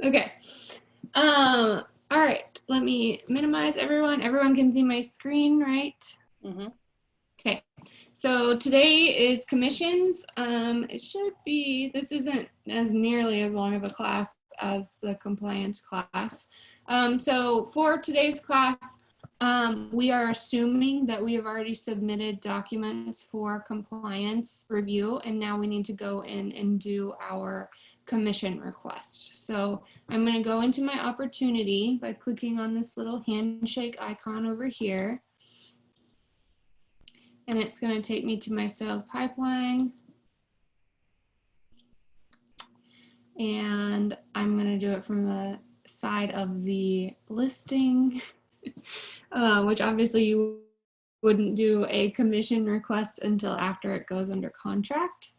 Okay. All right. Let me minimize everyone. Everyone can see my screen, right? Mm-hmm. Okay. So today is commissions. It should be, this isn't as nearly as long of a class as the compliance class. So for today's class, we are assuming that we have already submitted documents for compliance review, and now we need to go in and do our commission request. So I'm going to go into my opportunity by clicking on this little handshake icon over here. And it's going to take me to my sales pipeline. And I'm going to do it from the side of the listing, which obviously you wouldn't do a commission request until after it goes under contract.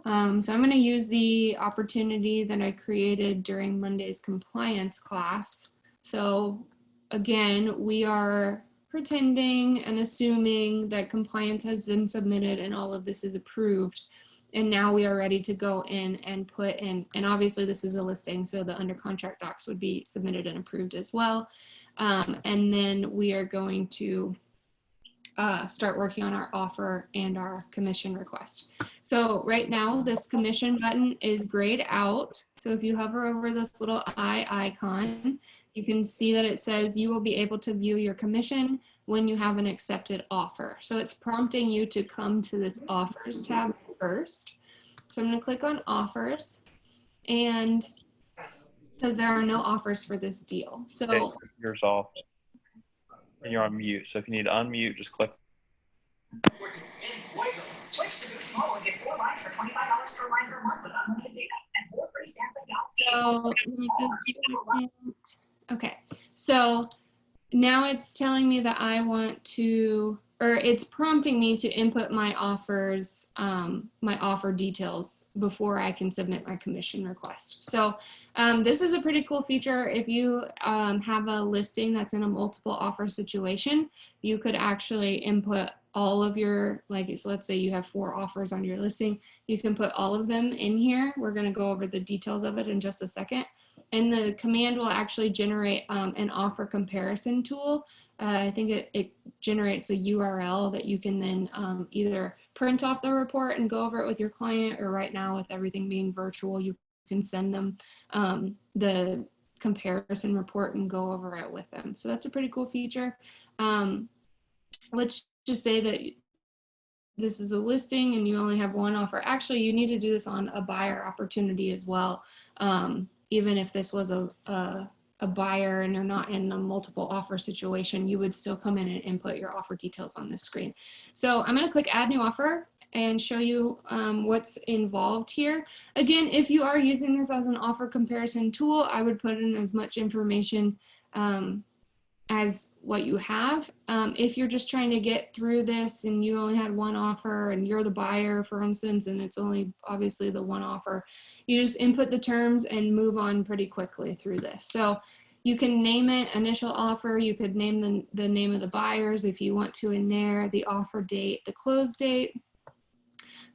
So I'm going to use the opportunity that I created during Monday's compliance class. So again, we are pretending and assuming that compliance has been submitted and all of this is approved. And now we are ready to go in and put in, and obviously this is a listing, so the under contract docs would be submitted and approved as well. And then we are going to start working on our offer and our commission request. So right now, this commission button is grayed out. So if you hover over this little eye icon, you can see that it says you will be able to view your commission when you have an accepted offer. So it's prompting you to come to this offers tab first. So I'm going to click on offers, and because there are no offers for this deal. So yours off and you're on mute. So if you need to unmute, just click. Switch to Boost Mobile and get 4 lines for $25 per line per month with unlimited data and 4 free Samsung Galaxy. Okay, so now it's telling me that I want to, or it's prompting me to input my offers, my offer details before I can submit my commission request. So this is a pretty cool feature. If you have a listing that's in a multiple offer situation, you could actually input all of your, like, so let's say you have 4 offers on your listing, you can put all of them in here. We're going to go over the details of it in just a second. And the command will actually generate an offer comparison tool. I think it generates a URL that you can then either print off the report and go over it with your client, or right now with everything being virtual, you can send them the comparison report and go over it with them. So that's a pretty cool feature. Let's just say that this is a listing and you only have 1 offer. Actually, you need to do this on a buyer opportunity as well. Even if this was a buyer and you're not in a multiple offer situation, you would still come in and input your offer details on this screen. So I'm going to click add new offer and show you what's involved here. Again, if you are using this as an offer comparison tool, I would put in as much information as what you have. If you're just trying to get through this and you only had 1 offer and you're the buyer, for instance, and it's only obviously the 1 offer, you just input the terms and move on pretty quickly through this. So you can name it initial offer. You could name the name of the buyers if you want to in there, the offer date, the close date.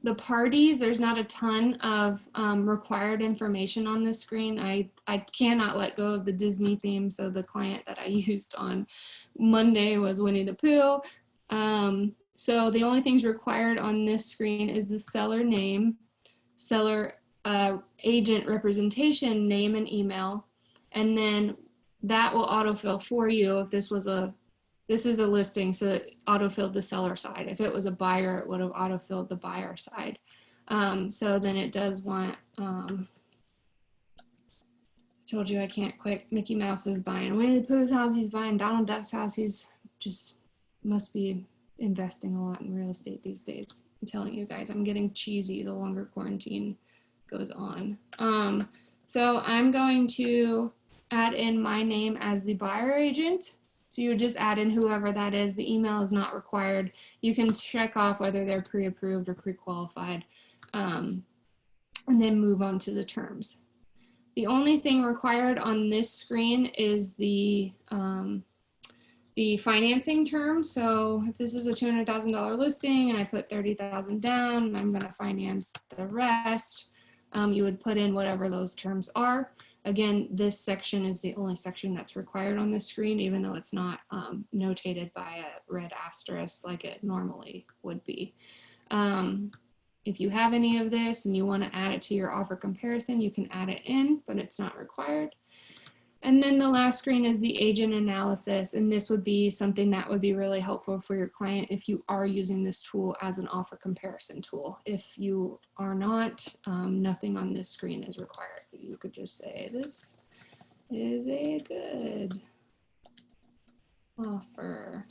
The parties, there's not a ton of required information on this screen. I cannot let go of the Disney theme, so the client that I used on Monday was Winnie the Pooh. So the only things required on this screen is the seller name, seller agent representation name and email, and then that will autofill for you if this was this is a listing, so it autofilled the seller side. If it was a buyer, it would have autofilled the buyer side. So then it does want, I told you I can't quit. Mickey Mouse is buying Winnie the Pooh's house, he's buying Donald Duck's house. He's just must be investing a lot in real estate these days. I'm telling you guys, I'm getting cheesy the longer quarantine goes on. So I'm going to add in my name as the buyer agent. So you would just add in whoever that is. The email is not required. You can check off whether they're pre-approved or pre-qualified, and then move on to the terms. The only thing required on this screen is the financing terms. So if this is a $200,000 listing and I put $30,000 down and I'm going to finance the rest, you would put in whatever those terms are. again, this section is the only section that's required on this screen, even though it's not notated by a red asterisk like it normally would be. If you have any of this and you want to add it to your offer comparison, you can add it in, but it's not required. And then the last screen is the agent analysis, and this would be something that would be really helpful for your client if you are using this tool as an offer comparison tool. If you are not, nothing on this screen is required. You could just say this is a good offer.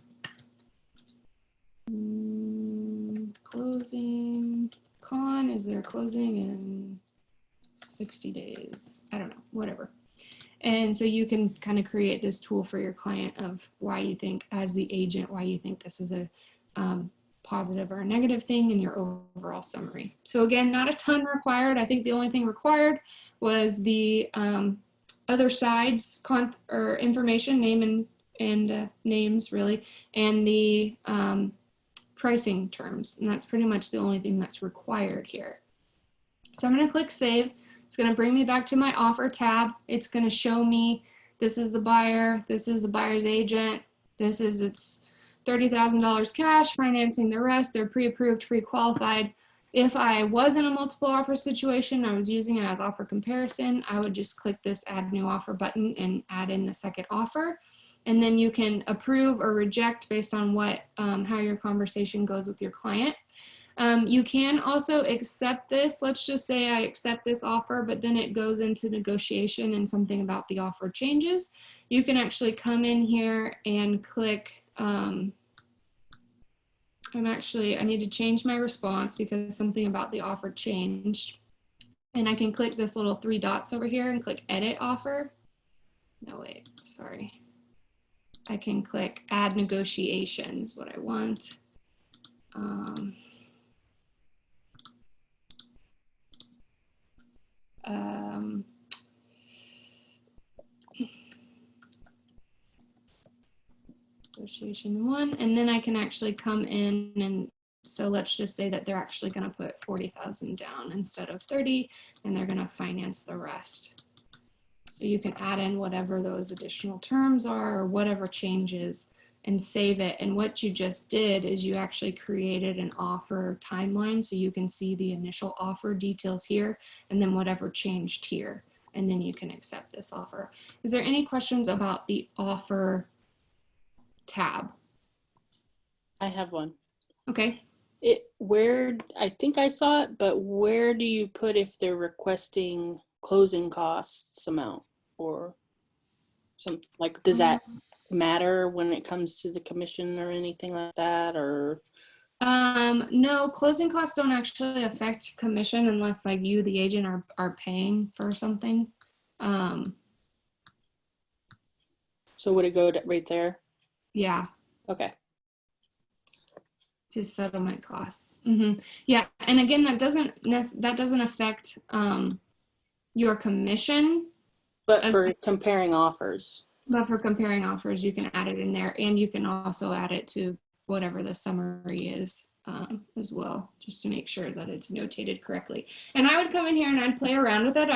Closing, con, is there closing in 60 days? I don't know, whatever. And so you can kind of create this tool for your client of why you think, as the agent, why you think this is a positive or a negative thing in your overall summary. So again, not a ton required. I think the only thing required was the other side's or information, name and names really, and the pricing terms. And that's pretty much the only thing that's required here. So I'm going to click save. It's going to bring me back to my offer tab. It's going to show me this is the buyer, this is the buyer's agent, this is its $30,000 cash, financing the rest, they're pre-approved, pre-qualified. If I was in a multiple offer situation, I was using it as offer comparison, I would just click this add new offer button and add in the second offer. And then you can approve or reject based on what how your conversation goes with your client. You can also accept this. Let's just say I accept this offer, but then it goes into negotiation and something about the offer changes. You can actually come in here and click, I need to change my response because something about the offer changed. And I can click this little 3 dots over here and click edit offer. No, wait, sorry. I can click add negotiation is what I want. Negotiation 1, and then I can actually come in and so let's just say that they're actually going to put 40,000 down instead of 30, and they're going to finance the rest. So you can add in whatever those additional terms are or whatever changes and save it. And what you just did is you actually created an offer timeline so you can see the initial offer details here and then whatever changed here. And then you can accept this offer. Is there any questions about the offer tab? I have one. Okay. Where, I think I saw it, but where do you put if they're requesting closing costs amount or something like, does that matter when it comes to the commission or anything like that, or? No, closing costs don't actually affect commission unless like you, the agent, are paying for something. So would it go to right there? Yeah. Okay. To settlement costs. Yeah, and again, that doesn't affect your commission. But for comparing offers. But for comparing offers, you can add it in there, and you can also add it to whatever the summary is as well, just to make sure that it's notated correctly. And I would come in here and I'd play around with it.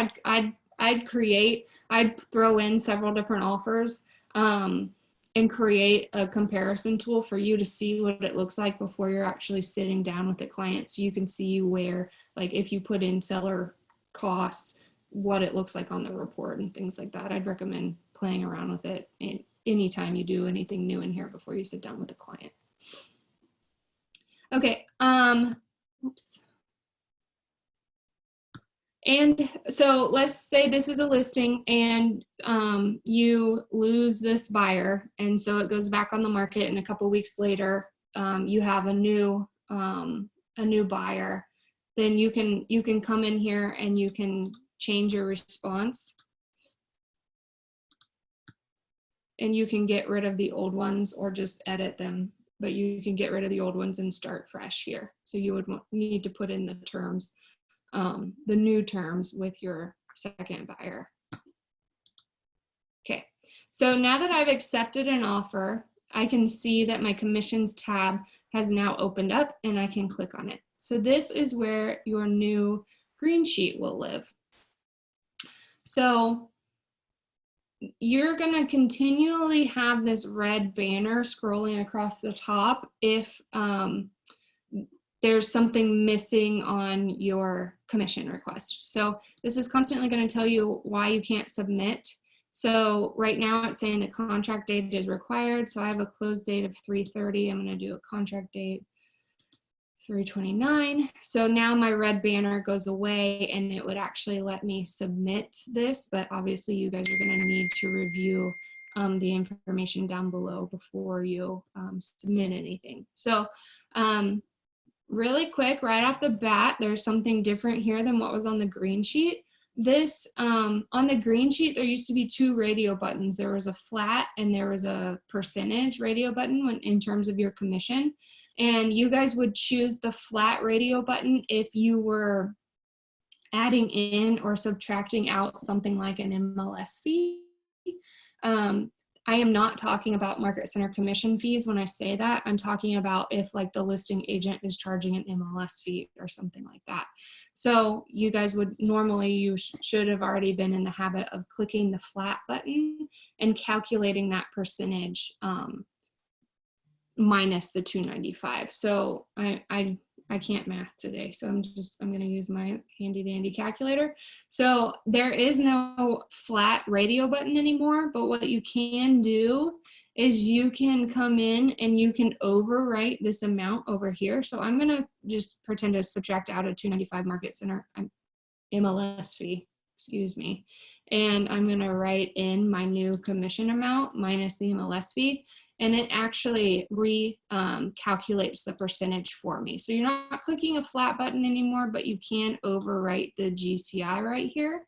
I'd throw in several different offers and create a comparison tool for you to see what it looks like before you're actually sitting down with the client, so you can see where, like, if you put in seller costs, what it looks like on the report and things like that. I'd recommend playing around with it anytime you do anything new in here before you sit down with a client. Okay, oops. And so let's say this is a listing and you lose this buyer, and so it goes back on the market, and a couple weeks later you have a new buyer. Then you can come in here and you can change your response, and you can get rid of the old ones or just edit them, but you can get rid of the old ones and start fresh here. So you would need to put in the terms, the new terms with your second buyer. Okay, so now that I've accepted an offer, I can see that my commissions tab has now opened up, and I can click on it. So this is where your new green sheet will live. So you're going to continually have this red banner scrolling across the top if there's something missing on your commission request. So this is constantly going to tell you why you can't submit. So right now it's saying the contract date is required. So I have a close date of 3/30. I'm going to do a contract date 3/29. So now my red banner goes away and it would actually let me submit this, but obviously you guys are going to need to review the information down below before you submit anything. So really quick, right off the bat, there's something different here than what was on the green sheet. This, on the green sheet, there used to be 2 radio buttons. There was a flat and there was a percentage radio button in terms of your commission. And you guys would choose the flat radio button if you were adding in or subtracting out something like an MLS fee. I am not talking about market center commission fees when I say that. I'm talking about if like the listing agent is charging an MLS fee or something like that. So you guys would normally, you should have already been in the habit of clicking the flat button and calculating that percentage minus the 295. So I can't math today, so I'm going to use my handy dandy calculator. So there is no flat radio button anymore, but what you can do is you can come in and you can overwrite this amount over here. So I'm going to just pretend to subtract out a 295 market center MLS fee, excuse me. And I'm going to write in my new commission amount minus the MLS fee. And it actually recalculates the percentage for me. So you're not clicking a flat button anymore, but you can overwrite the GCI right here.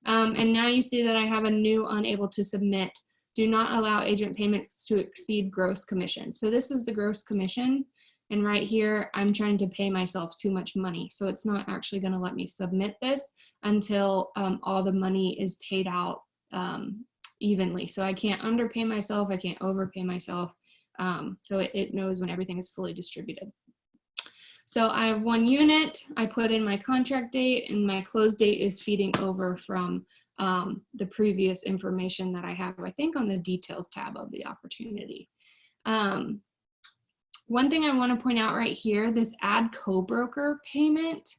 And now you see that I have a new unable to submit. Do not allow agent payments to exceed gross commission. So this is the gross commission. And right here, I'm trying to pay myself too much money. So it's not actually going to let me submit this until all the money is paid out evenly. So I can't underpay myself, I can't overpay myself. So it knows when everything is fully distributed. So I have 1 unit, I put in my contract date, and my close date is feeding over from the previous information that I have, I think, on the details tab of the opportunity. One thing I want to point out right here, this add co-broker payment,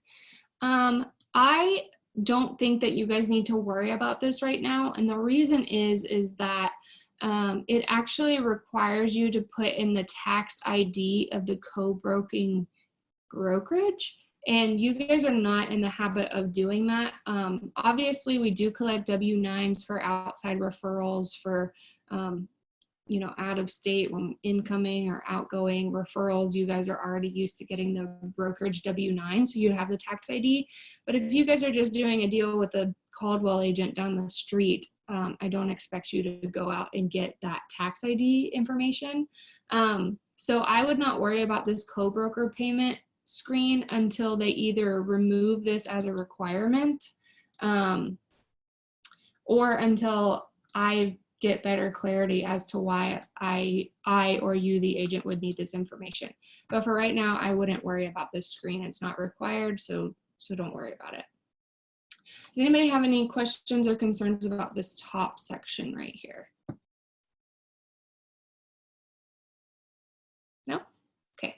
I don't think that you guys need to worry about this right now. And the reason is that it actually requires you to put in the tax ID of the co-broking brokerage. And you guys are not in the habit of doing that. Obviously, we do collect W-9s for outside referrals, for you know, out of state, when incoming or outgoing referrals. You guys are already used to getting the brokerage W-9, so you have the tax ID. But if you guys are just doing a deal with a Caldwell agent down the street, I don't expect you to go out and get that tax ID information. So I would not worry about this co-broker payment screen until they either remove this as a requirement or until I get better clarity as to why I or you, the agent, would need this information. But for right now, I wouldn't worry about this screen. It's not required, so don't worry about it. Does anybody have any questions or concerns about this top section right here? No? Okay.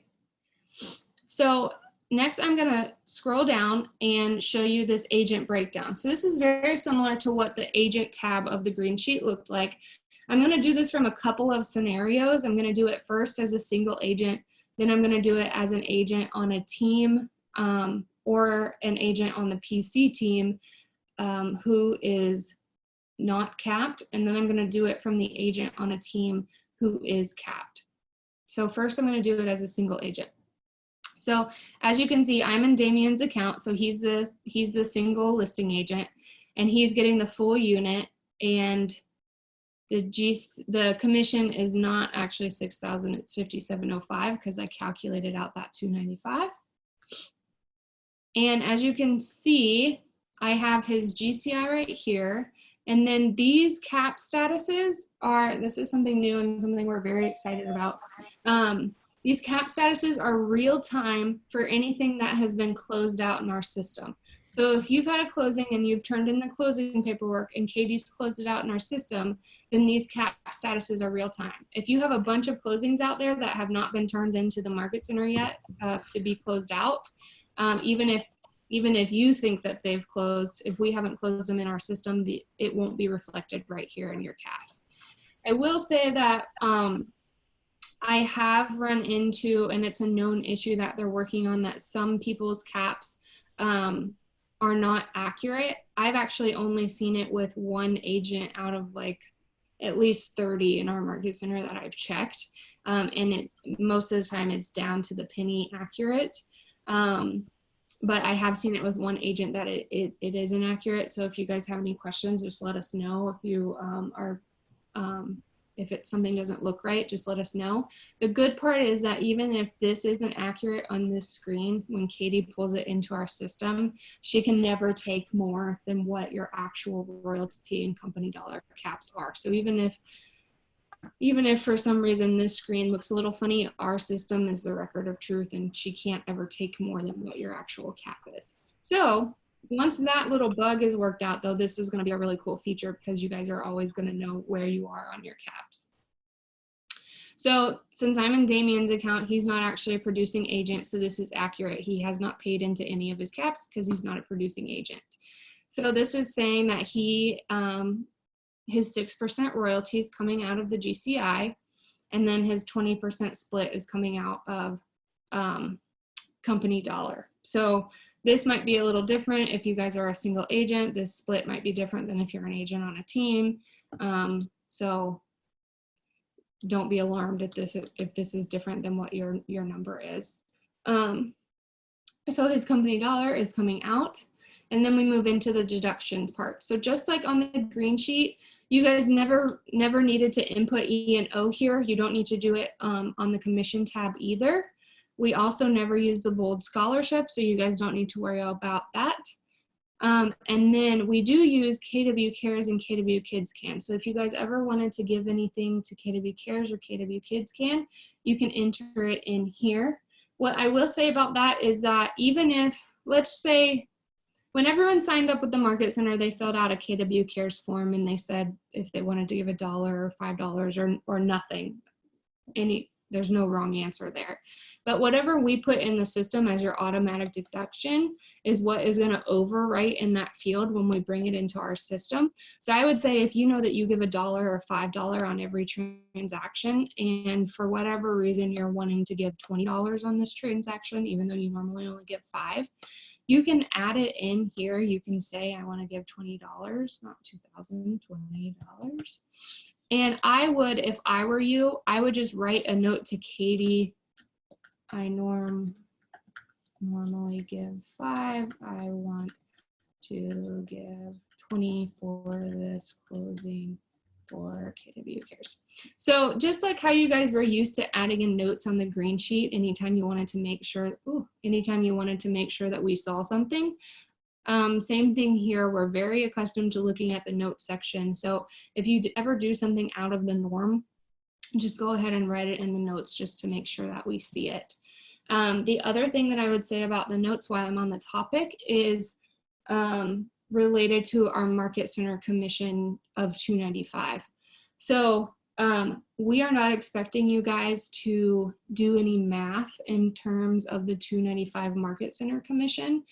So next, I'm going to scroll down and show you this agent breakdown. So this is very similar to what the agent tab of the green sheet looked like. I'm going to do this from a couple of scenarios. I'm going to do it first as a single agent, then I'm going to do it as an agent on a team or an agent on the PC team who is not capped, and then I'm going to do it from the agent on a team who is capped. So first, I'm going to do it as a single agent. So as you can see, I'm in Damien's account. So he's the single listing agent, and he's getting the full unit, and the commission is not actually 6,000, it's 5,705 because I calculated out that 295. And as you can see, I have his GCI right here. And then these cap statuses are, this is something new and something we're very excited about. These cap statuses are real time for anything that has been closed out in our system. So if you've had a closing and you've turned in the closing paperwork and Katie's closed it out in our system, then these cap statuses are real time. If you have a bunch of closings out there that have not been turned into the market center yet to be closed out, even if you think that they've closed, if we haven't closed them in our system, it won't be reflected right here in your caps. I will say that I have run into, and it's a known issue that they're working on, that some people's caps are not accurate. I've actually only seen it with one agent out of like at least 30 in our market center that I've checked. And most of the time it's down to the penny accurate. But I have seen it with one agent that it is inaccurate. So if you guys have any questions, just let us know. If you if something doesn't look right, just let us know. The good part is that even if this isn't accurate on this screen, when Katie pulls it into our system, she can never take more than what your actual royalty and company dollar caps are. So even if for some reason this screen looks a little funny, our system is the record of truth and she can't ever take more than what your actual cap is. So once that little bug is worked out, though, this is going to be a really cool feature because you guys are always going to know where you are on your caps. So since I'm in Damien's account, he's not actually a producing agent, so this is accurate. He has not paid into any of his caps because he's not a producing agent. So this is saying that his 6% royalty is coming out of the GCI, and then his 20% split is coming out of company dollar. So this might be a little different if you guys are a single agent. This split might be different than if you're an agent on a team. So don't be alarmed if this is different than what your number is. So his company dollar is coming out, and then we move into the deductions part. So just like on the green sheet, you guys never needed to input E and O here. You don't need to do it on the commission tab either. We also never use the bold scholarship, so you guys don't need to worry about that. And then we do use KW Cares and KW Kids Can. So if you guys ever wanted to give anything to KW Cares or KW Kids Can, you can enter it in here. What I will say about that is that even if, let's say, when everyone signed up with the Market Center, they filled out a KW Cares form and they said if they wanted to give $1 or $5 or nothing. There's no wrong answer there. But whatever we put in the system as your automatic deduction is what is going to overwrite in that field when we bring it into our system. So I would say if you know that you give $1 or $5 on every transaction, and for whatever reason you're wanting to give $20 on this transaction, even though you normally only give $5, you can add it in here. You can say, I want to give $20, not $2,000, $20. And I would, if I were you, I would just write a note to Katie. I normally give 5. I want to give 20 for this closing for KW Cares. So just like how you guys were used to adding in notes on the green sheet anytime you wanted to make sure, that we saw something. Same thing here. We're very accustomed to looking at the notes section. So if you ever do something out of the norm, just go ahead and write it in the notes just to make sure that we see it. The other thing that I would say about the notes while I'm on the topic is related to our Market Center commission of $295. So we are not expecting you guys to do any math in terms of the $295 Market Center commission.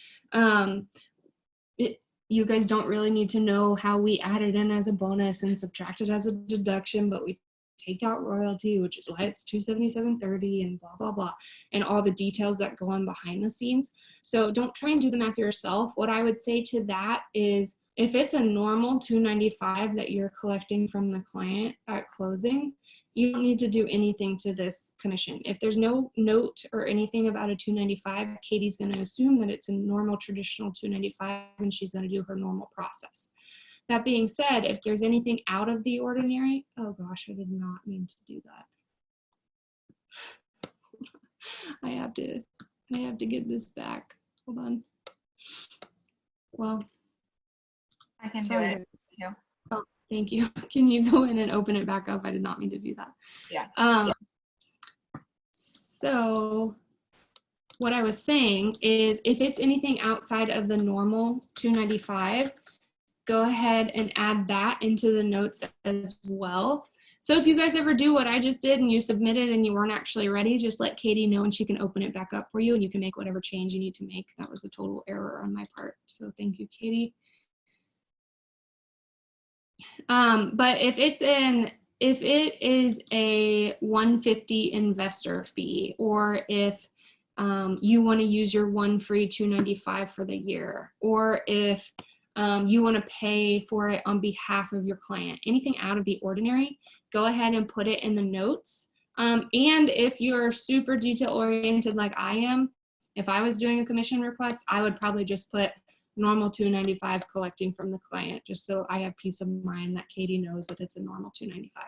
You guys don't really need to know how we add it in as a bonus and subtract it as a deduction, but we take out royalty, which is why it's $277.30 and blah, blah, blah, and all the details that go on behind the scenes. So don't try and do the math yourself. What I would say to that is if it's a normal $295 that you're collecting from the client at closing, you don't need to do anything to this commission. If there's no note or anything about a $295, Katie's going to assume that it's a normal traditional $295 and she's going to do her normal process. That being said, if there's anything out of the ordinary, oh gosh, I did not mean to do that. I have to get this back. Hold on. Well, I can do it too. Oh, thank you. Can you go in and open it back up? I did not mean to do that. Yeah. So what I was saying is if it's anything outside of the normal 295, go ahead and add that into the notes as well. So if you guys ever do what I just did and you submitted and you weren't actually ready, just let Katie know and she can open it back up for you and you can make whatever change you need to make. That was a total error on my part. So thank you, Katie. But if it is a 150 investor fee, or if you want to use your one free 295 for the year, or if you want to pay for it on behalf of your client, anything out of the ordinary, go ahead and put it in the notes. And if you're super detail oriented like I am, if I was doing a commission request, I would probably just put normal 295 collecting from the client, just so I have peace of mind that Katie knows that it's a normal 295.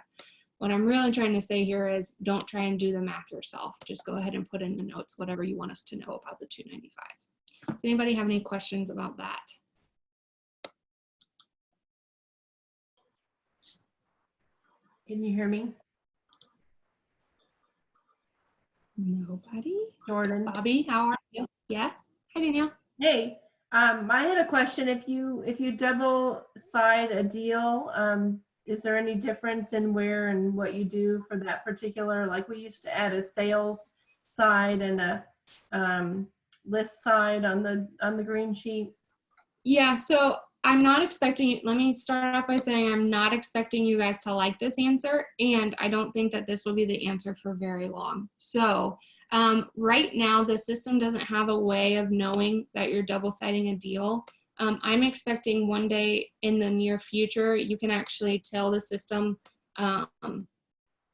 What I'm really trying to say here is don't try and do the math yourself. Just go ahead and put in the notes whatever you want us to know about the 295. Does anybody have any questions about that? Can you hear me? Nobody? Jordan. Bobby, how are you? Yeah. Hi, Danielle. Hey, I had a question. If you double side a deal, is there any difference in where and what you do for that particular? Like we used to add a sales side and a list side on the green sheet. Yeah, so I'm not expecting, let me start off by saying I'm not expecting you guys to like this answer, and I don't think that this will be the answer for very long. So right now, the system doesn't have a way of knowing that you're double siding a deal. I'm expecting one day in the near future, you can actually tell the system,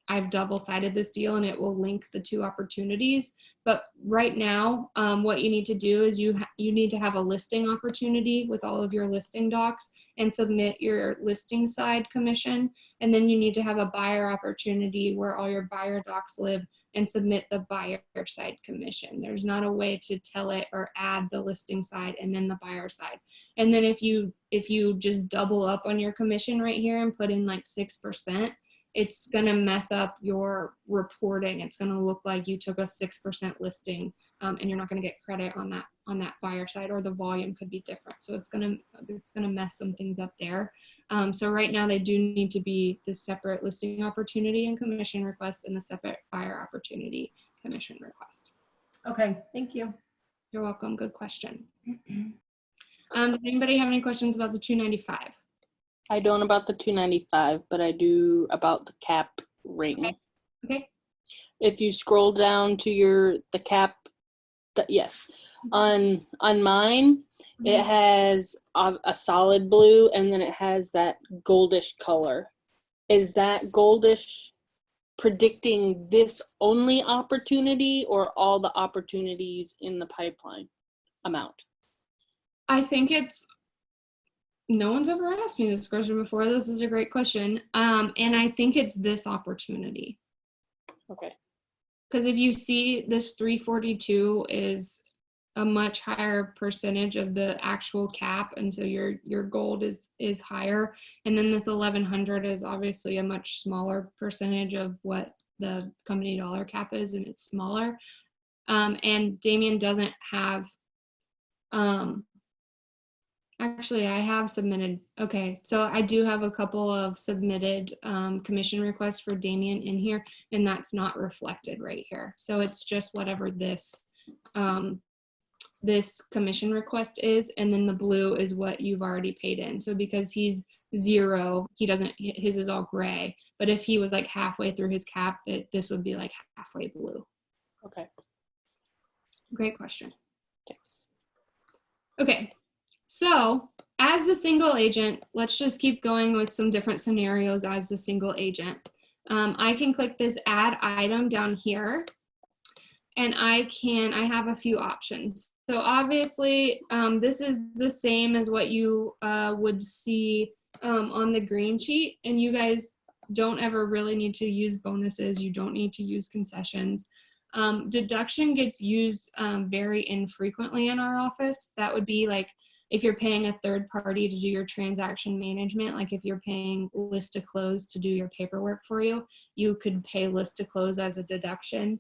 I've double-sided this deal and it will link the two opportunities. But right now, what you need to do is you need to have a listing opportunity with all of your listing docs and submit your listing side commission. And then you need to have a buyer opportunity where all your buyer docs live and submit the buyer side commission. There's not a way to tell it or add the listing side and then the buyer side. And then if you just double up on your commission right here and put in like 6%, it's going to mess up your reporting. It's going to look like you took a 6% listing, and you're not going to get credit on that buyer side, or the volume could be different. So it's going to mess some things up there. So right now they do need to be the separate listing opportunity and commission request and the separate buyer opportunity commission request. Okay, thank you. You're welcome. Good question. Does anybody have any questions about the 295? I don't about the 295, but I do about the cap ring. Okay. If you scroll down to the cap, yes, on mine, it has a solid blue and then it has that goldish color. Is that goldish predicting this only opportunity or all the opportunities in the pipeline amount? I think it's, no one's ever asked me this question before. This is a great question. And I think it's this opportunity. Okay. Because if you see this 342 is a much higher percentage of the actual cap. And so your gold is higher. And then this 1100 is obviously a much smaller percentage of what the company dollar cap is, and it's smaller. And Damien doesn't have, actually, I have submitted. Okay, so I do have a couple of submitted commission requests for Damien in here, and that's not reflected right here. So it's just whatever this this commission request is, and then the blue is what you've already paid in. So because he's 0, he doesn't, his is all gray. But if he was like halfway through his cap, this would be like halfway blue. Okay. Great question. Thanks. Okay. So as the single agent, let's just keep going with some different scenarios as the single agent. I can click this add item down here, and I have a few options. So obviously this is the same as what you would see on the green sheet, and you guys don't ever really need to use bonuses. You don't need to use concessions. Deduction gets used very infrequently in our office. That would be like if you're paying a third party to do your transaction management, like if you're paying list to close to do your paperwork for you, you could pay list to close as a deduction.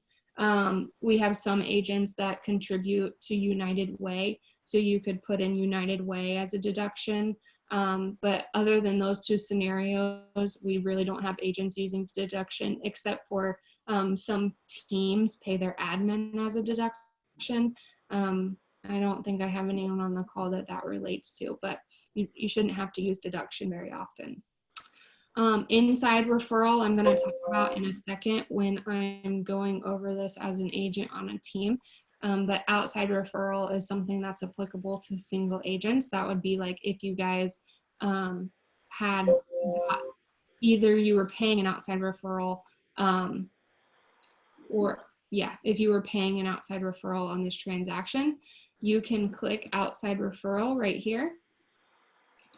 We have some agents that contribute to United Way, so you could put in United Way as a deduction. But other than those two scenarios, we really don't have agents using deduction, except for some teams pay their admin as a deduction. I don't think I have anyone on the call that relates to, but you shouldn't have to use deduction very often. Inside referral, I'm going to talk about in a second when I'm going over this as an agent on a team. But outside referral is something that's applicable to single agents. That would be like if you guys had either you were paying an outside referral if you were paying an outside referral on this transaction, you can click outside referral right here.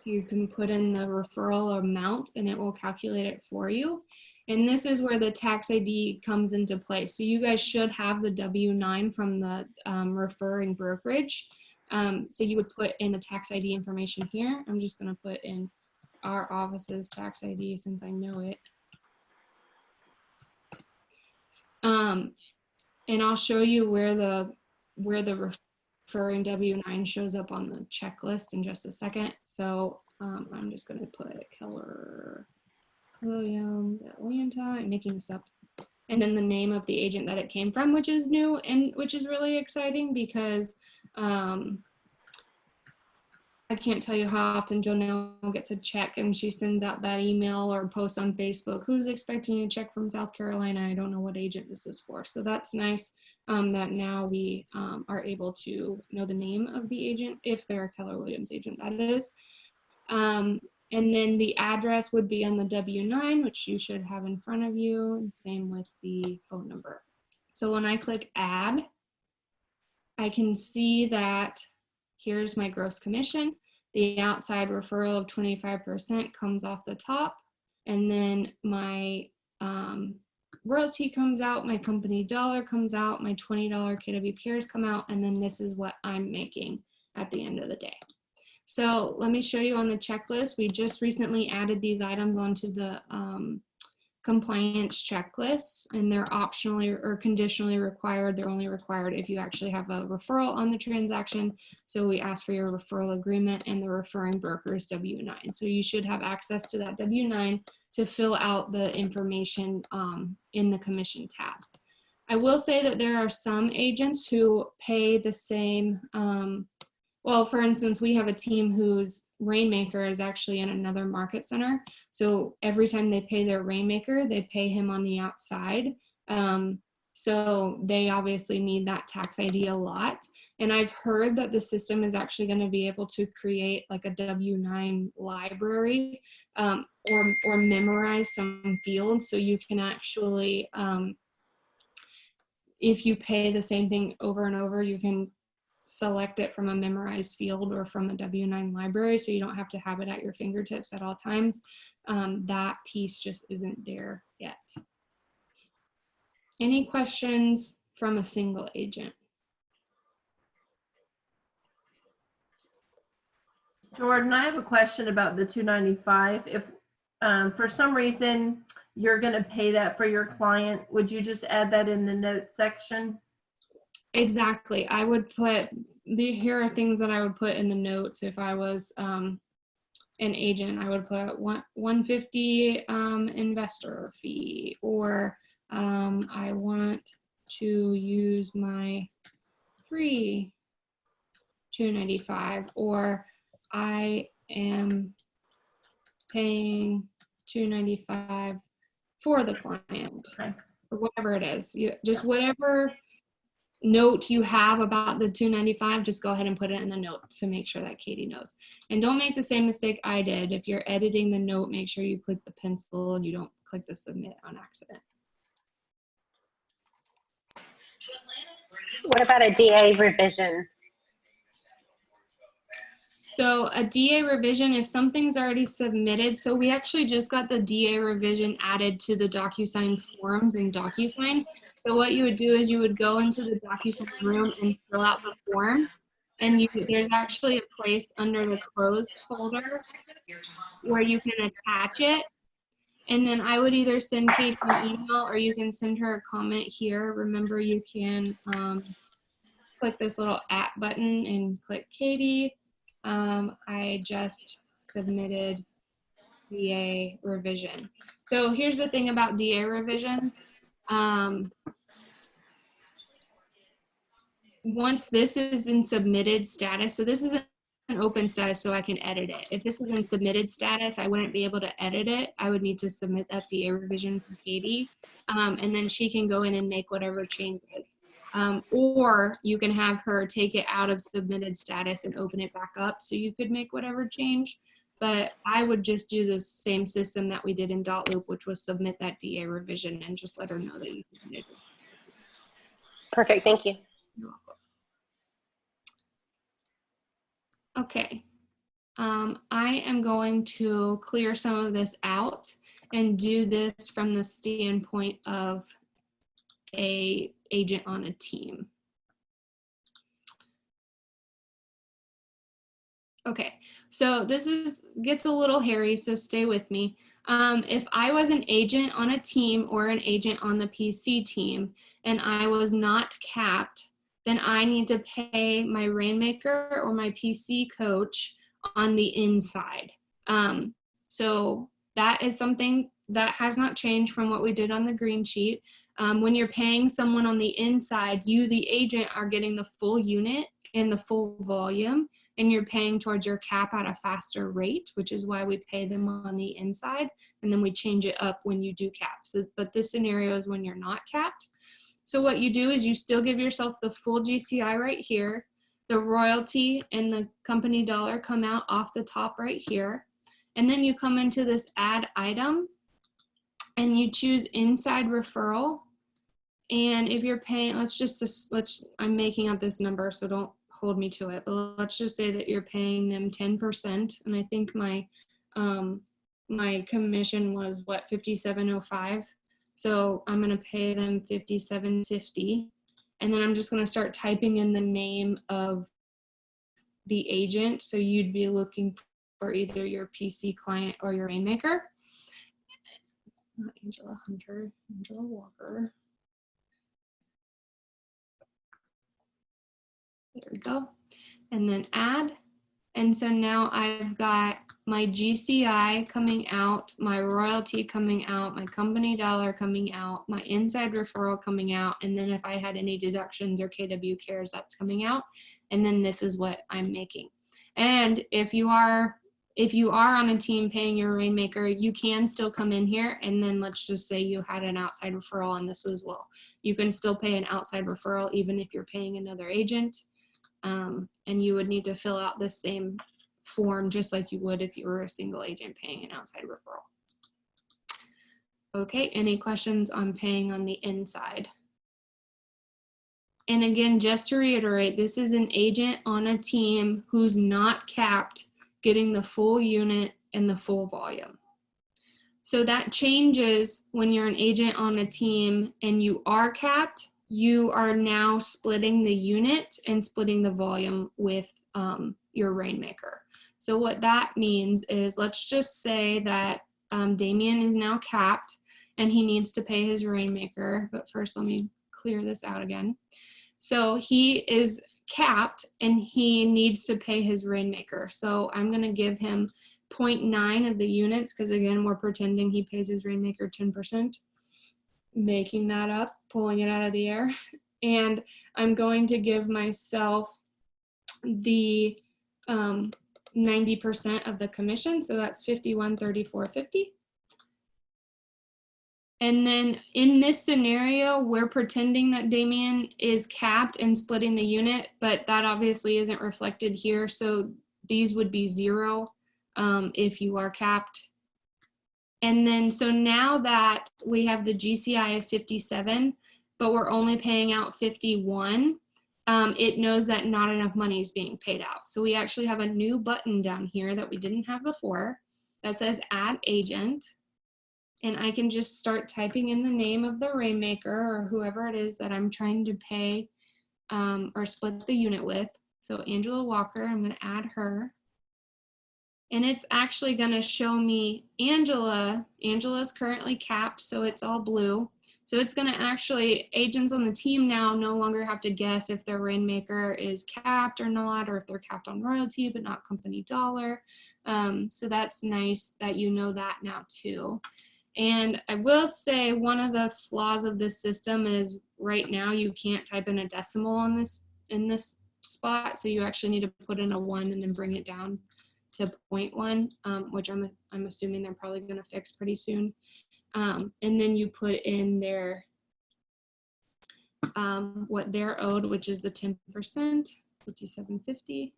You can put in the referral amount and it will calculate it for you. And this is where the tax ID comes into play. So you guys should have the W-9 from the referring brokerage. So you would put in the tax ID information here. I'm just going to put in our office's tax ID since I know it. And I'll show you where the referring W-9 shows up on the checklist in just a second. So I'm just going to put Keller Williams, Atlanta. I'm making this up. And then the name of the agent that it came from, which is new and which is really exciting because I can't tell you how often Jonelle gets a check and she sends out that email or post on Facebook, who's expecting a check from South Carolina? I don't know what agent this is for. So that's nice that now we are able to know the name of the agent, if they're a Keller Williams agent, that is. And then the address would be on the W-9, which you should have in front of you, and same with the phone number. So when I click add, I can see that here's my gross commission. The outside referral of 25% comes off the top, and then my royalty comes out, my company dollar comes out, my $20 KW cares come out, and then this is what I'm making at the end of the day. So let me show you on the checklist. We just recently added these items onto the compliance checklist, and they're optionally or conditionally required. They're only required if you actually have a referral on the transaction. So we ask for your referral agreement and the referring broker's W-9. So you should have access to that W-9 to fill out the information in the commission tab. I will say that there are some agents who pay the same. Well, for instance, we have a team whose rainmaker is actually in another market center. So every time they pay their rainmaker, they pay him on the outside. So they obviously need that tax ID a lot. And I've heard that the system is actually going to be able to create like a W-9 library or memorize some fields. So you can actually, if you pay the same thing over and over, you can select it from a memorized field or from a W-9 library, so you don't have to have it at your fingertips at all times. That piece just isn't there yet. Any questions from a single agent? Jordan, I have a question about the 295. If for some reason you're going to pay that for your client, would you just add that in the notes section? Exactly. I would put, here are things that I would put in the notes if I was an agent. I would put 150 investor fee, or I want to use my free 295, or I am paying 295 for the client, Okay. or whatever it is. You just whatever note you have about the 295, just go ahead and put it in the note to make sure that Katie knows. And don't make the same mistake I did. If you're editing the note, make sure you click the pencil and you don't click the submit on accident. What about a DA revision? So a DA revision, if something's already submitted, so we actually just got the DA revision added to the DocuSign forms in DocuSign. So what you would do is you would go into the DocuSign room and fill out the form. And there's actually a place under the closed folder where you can attach it. And then I would either send Kate an email or you can send her a comment here. Remember, you can click this little @ button and click Katie. I just submitted DA revision. So here's the thing about DA revisions. Once this is in submitted status, so this is an open status so I can edit it. If this was in submitted status, I wouldn't be able to edit it. I would need to submit that DA revision to Katie, and then she can go in and make whatever changes. Or you can have her take it out of submitted status and open it back up so you could make whatever change. But I would just do the same system that we did in Dotloop, which was submit that DA revision and just let her know that you submitted it. Perfect, thank you. You're welcome. Okay, I am going to clear some of this out and do this from the standpoint of a agent on a team. Okay, so this gets a little hairy, so stay with me. If I was an agent on a team or an agent on the PC team and I was not capped, then I need to pay my Rainmaker or my PC coach on the inside. So that is something that has not changed from what we did on the green sheet. When you're paying someone on the inside, you, the agent, are getting the full unit and the full volume, and you're paying towards your cap at a faster rate, which is why we pay them on the inside, and then we change it up when you do cap. So, but this scenario is when you're not capped. So what you do is you still give yourself the full GCI right here. The royalty and the company dollar come out off the top right here. And then you come into this add item and you choose inside referral. And if you're paying, I'm making up this number, so don't hold me to it, but let's just say that you're paying them 10%. And I think my commission was what, $57.05. So I'm gonna pay them $57.50. And then I'm just gonna start typing in the name of the agent. So you'd be looking for either your PC client or your Rainmaker. Not Angela Hunter, Angela Walker. There we go. And then add. And so now I've got my GCI coming out, my royalty coming out, my company dollar coming out, my inside referral coming out, and then if I had any deductions or KW cares, that's coming out. And then this is what I'm making. And if you are on a team paying your Rainmaker, you can still come in here, and then let's just say you had an outside referral on this as well. You can still pay an outside referral even if you're paying another agent. And you would need to fill out the same form just like you would if you were a single agent paying an outside referral. Okay, any questions on paying on the inside? And again, just to reiterate, this is an agent on a team who's not capped, getting the full unit and the full volume. So that changes when you're an agent on a team and you are capped. You are now splitting the unit and splitting the volume with your Rainmaker. So what that means is, let's just say that Damien is now capped and he needs to pay his Rainmaker, but first let me clear this out again. So he is capped and he needs to pay his Rainmaker. So I'm gonna give him 0.9 of the units, because again, we're pretending he pays his Rainmaker 10%. Making that up, pulling it out of the air. And I'm going to give myself the 90% of the commission. So that's $51.34.50. And then in this scenario, we're pretending that Damien is capped and splitting the unit, but that obviously isn't reflected here. So these would be 0 if you are capped. And then, so now that we have the GCI of 57, but we're only paying out 51, it knows that not enough money is being paid out. So we actually have a new button down here that we didn't have before that says add agent. And I can just start typing in the name of the Rainmaker or whoever it is that I'm trying to pay or split the unit with. So Angela Walker, I'm going to add her. and it's actually going to show me Angela's currently capped, so it's all blue. So it's going to actually, agents on the team now no longer have to guess if their rainmaker is capped or not, or if they're capped on royalty but not company dollar. So that's nice that you know that now too. And I will say one of the flaws of this system is right now you can't type in a decimal in this spot, so you actually need to put in a 1 and then bring it down to 0.1, which I'm assuming they're probably going to fix pretty soon. And then you put in their what they're owed, which is the 10%, which is $750.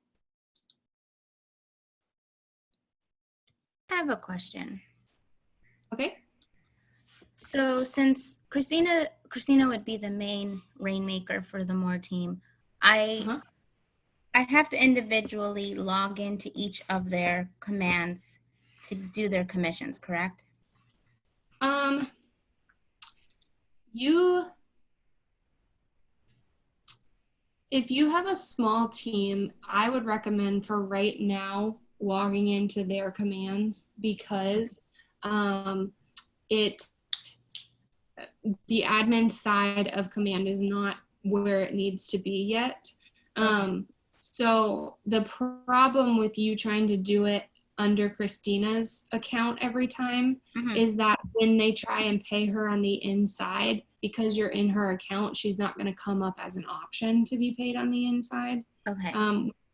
I have a question. Okay. So since Christina would be the main rainmaker for the Moore team, I have to individually log into each of their commands to do their commissions, correct? If you have a small team, I would recommend for right now logging into their commands, because the admin side of command is not where it needs to be yet. So the problem with you trying to do it under Christina's account every time is that when they try and pay her on the inside, because you're in her account, she's not going to come up as an option to be paid on the inside. Okay.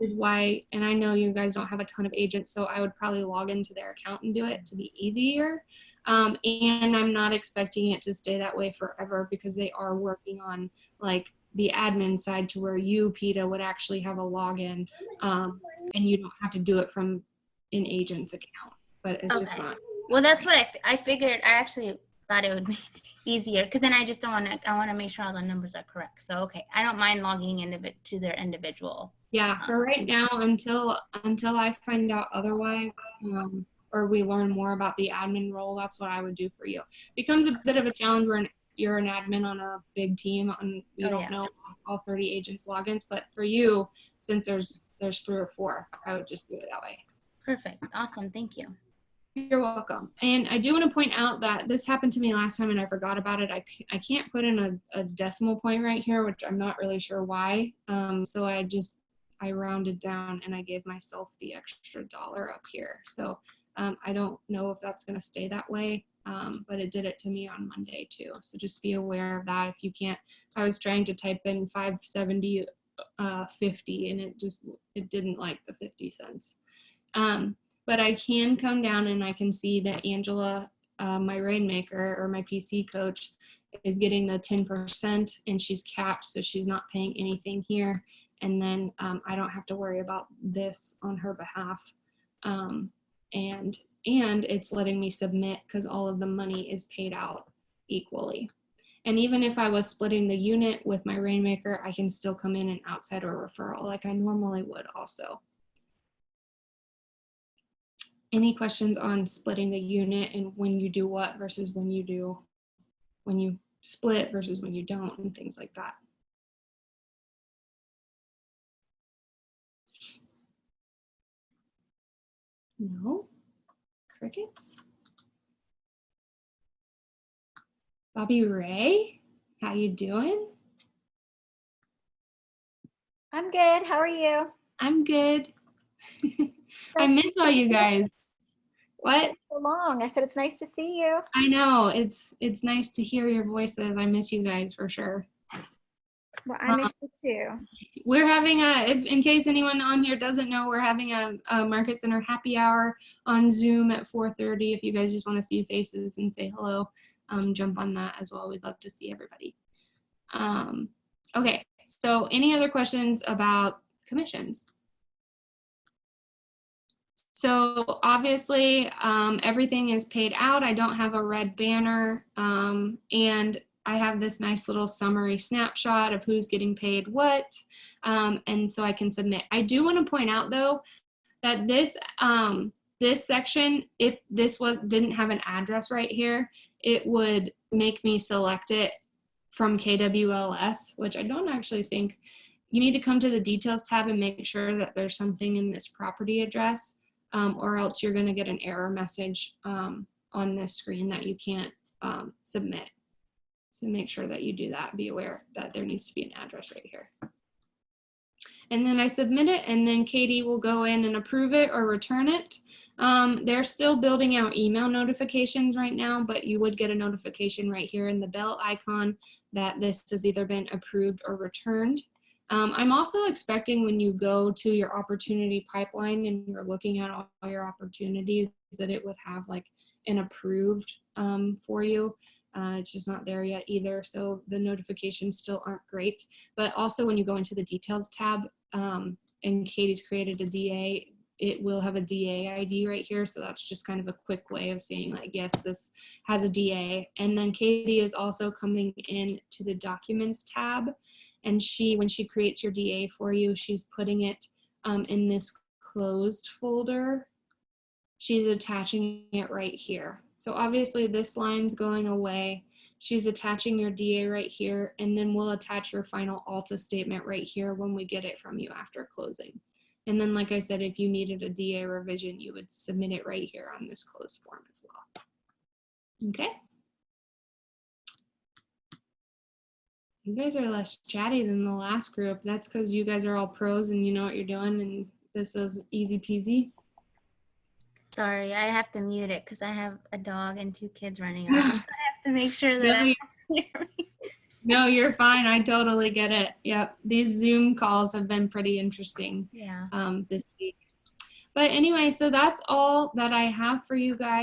Is why, and I know you guys don't have a ton of agents, so I would probably log into their account and do it to be easier. And I'm not expecting it to stay that way forever, because they are working on like the admin side to where you, PETA, would actually have a login, and you don't have to do it from an agent's account, but it's just not. Well, that's what I figured. I actually thought it would be easier, because then I just don't want to, I want to make sure all the numbers are correct. So, okay, I don't mind logging into to their individual. Yeah, for right now, until I find out otherwise, or we learn more about the admin role, that's what I would do for you. Becomes a bit of a challenge when you're an admin on a big team and you don't know all 30 agents' logins, but for you, since there's 3 or 4, I would just do it that way. Perfect. Awesome. Thank you. You're welcome. And I do want to point out that this happened to me last time and I forgot about it. I can't put in a decimal point right here, which I'm not really sure why. So I rounded down and I gave myself the extra $1 up here. So I don't know if that's going to stay that way, but it did it to me on Monday too. So just be aware of that. If you can't, I was trying to type in 570.50 and it didn't like the 50 cents. But I can come down and I can see that Angela, my rainmaker or my PC coach, is getting the 10% and she's capped, so she's not paying anything here. And then I don't have to worry about this on her behalf. And it's letting me submit because all of the money is paid out equally. And even if I was splitting the unit with my rainmaker, I can still come in and outside or referral like I normally would also. Any questions on splitting the unit and when you do what versus when you split versus when you don't and things like that? No? Crickets? Bobby Ray, how you doing? I'm good. How are you? I'm good. I miss all you guys. What? So long. I said it's nice to see you. I know. It's nice to hear your voices. I miss you guys for sure. Well, I miss you too. We're having in case anyone on here doesn't know, we're having a Market Center happy hour on Zoom at 4:30. If you guys just want to see faces and say hello, jump on that as well. We'd love to see everybody. Okay, so any other questions about commissions? So obviously everything is paid out. I don't have a red banner, and I have this nice little summary snapshot of who's getting paid what, and so I can submit. I do want to point out though that this section, if this didn't have an address right here, it would make me select it from KWLS, which I don't actually think. You need to come to the details tab and make sure that there's something in this property address. or else you're going to get an error message on this screen that you can't submit. So make sure that you do that. Be aware that there needs to be an address right here. And then I submit it, and then Katie will go in and approve it or return it. They're still building out email notifications right now, but you would get a notification right here in the bell icon that this has either been approved or returned. I'm also expecting when you go to your opportunity pipeline and you're looking at all your opportunities that it would have like an approved for you. It's just not there yet either, so the notifications still aren't great. But also when you go into the details tab, and Katie's created a DA, it will have a DA ID right here, so that's just kind of a quick way of saying like, yes, this has a DA. And then Katie is also coming in to the documents tab, and when she creates your DA for you, she's putting it in this closed folder. She's attaching it right here. So obviously this line's going away. She's attaching your DA right here, and then we'll attach your final ALTA statement right here when we get it from you after closing. And then, like I said, if you needed a DA revision, you would submit it right here on this closed form as well. Okay. You guys are less chatty than the last group. That's because you guys are all pros and you know what you're doing, and this is easy peasy. Sorry, I have to mute it because I have a dog and 2 kids running around. So I have to make sure that No, you're fine. I totally get it. Yep. These Zoom calls have been pretty interesting yeah. this week. But anyway, so that's all that I have for you guys.